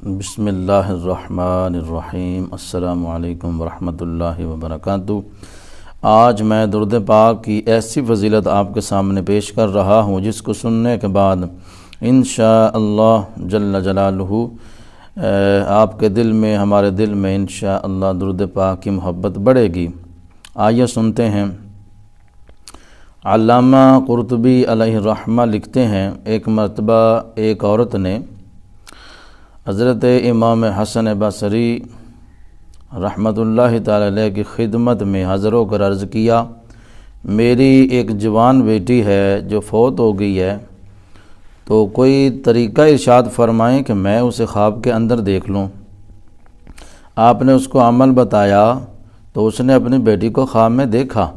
بسم اللہ الرحمن الرحیم۔ السلام علیکم ورحمۃ اللہ وبرکاتہ۔ آج میں درود پاک کی ایسی فضیلت آپ کے سامنے پیش کر رہا ہوں جس کو سننے کے بعد انشاءاللہ جل جلالہ آپ کے دل میں، ہمارے دل میں انشاءاللہ درود پاک کی محبت بڑھے گی۔ آئیے سنتے ہیں۔ علامہ قرطبی علیہ الرحمہ لکھتے ہیں، ایک مرتبہ ایک عورت نے حضرت امام حسن بصری رحمۃ اللہ تعالی علیہ کی خدمت میں حاضر ہو کر عرض کیا، میری ایک جوان بیٹی ہے جو فوت ہو گئی ہے، تو کوئی طریقہ ارشاد فرمائیں کہ میں اسے خواب کے اندر دیکھ لوں۔ آپ نے اس کو عمل بتایا تو اس نے اپنی بیٹی کو خواب میں دیکھا،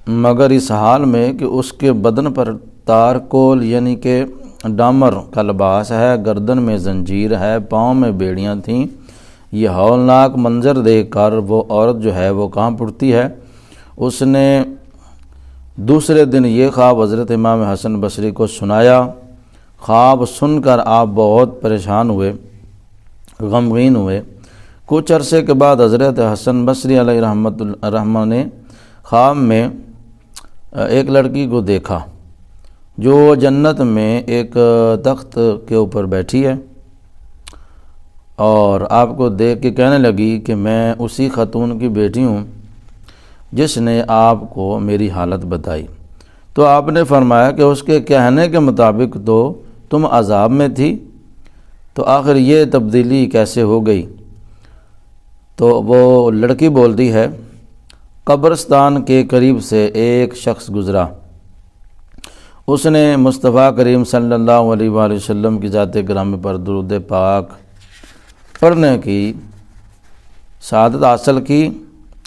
مگر اس حال میں کہ اس کے بدن پر تارکول یعنی کہ ڈامر کا لباس ہے، گردن میں زنجیر ہے، پاؤں میں بیڑیاں تھیں۔ یہ ہولناک منظر دیکھ کر وہ عورت جو ہے وہ کانپ اٹھتی ہے۔ اس نے دوسرے دن یہ خواب حضرت امام حسن بصری کو سنایا۔ خواب سن کر آپ بہت پریشان ہوئے، غمگین ہوئے۔ کچھ عرصے کے بعد حضرت حسن بصری علیہ الرحمہ نے خواب میں ایک لڑکی کو دیکھا جو جنت میں ایک تخت کے اوپر بیٹھی ہے، اور آپ کو دیکھ کے کہنے لگی کہ میں اسی خاتون کی بیٹی ہوں جس نے آپ کو میری حالت بتائی۔ تو آپ نے فرمایا کہ اس کے کہنے کے مطابق تو تم عذاب میں تھی، تو آخر یہ تبدیلی کیسے ہو گئی؟ تو وہ لڑکی بولتی ہے، قبرستان کے قریب سے ایک شخص گزرا، اس نے مصطفیٰ کریم صلی اللہ علیہ وآلہ وسلم کی ذات گرامی پر درود پاک پڑھنے کی سعادت حاصل کی،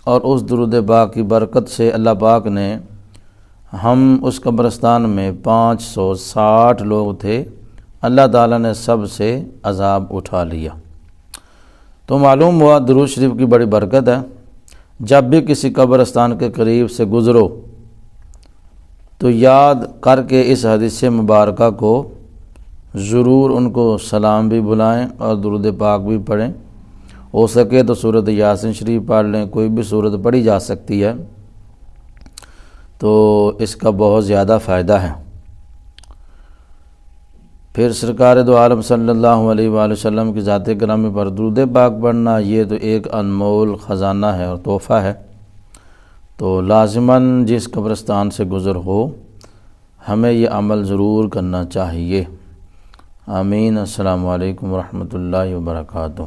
اور اس درود پاک کی برکت سے اللہ پاک نے ہم اس قبرستان میں 560 لوگ تھے، اللہ تعالیٰ نے سب سے عذاب اٹھا لیا۔ تو معلوم ہوا درود شریف کی بڑی برکت ہے۔ جب بھی کسی قبرستان کے قریب سے گزرو تو یاد کر کے اس حدیث مبارکہ کو ضرور ان کو سلام بھی بلائیں اور درود پاک بھی پڑھیں۔ ہو سکے تو سورۃ یاسین شریف پڑھ لیں، کوئی بھی سورت پڑھی جا سکتی ہے، تو اس کا بہت زیادہ فائدہ ہے۔ پھر سرکار دو عالم صلی اللہ علیہ وآلہ وسلم کی ذات گرامی پر درود پاک پڑھنا، یہ تو ایک انمول خزانہ ہے اور تحفہ ہے۔ تو لازماً جس قبرستان سے گزر ہو ہمیں یہ عمل ضرور کرنا چاہیے۔ آمین۔ السلام علیکم ورحمۃ اللہ وبرکاتہ۔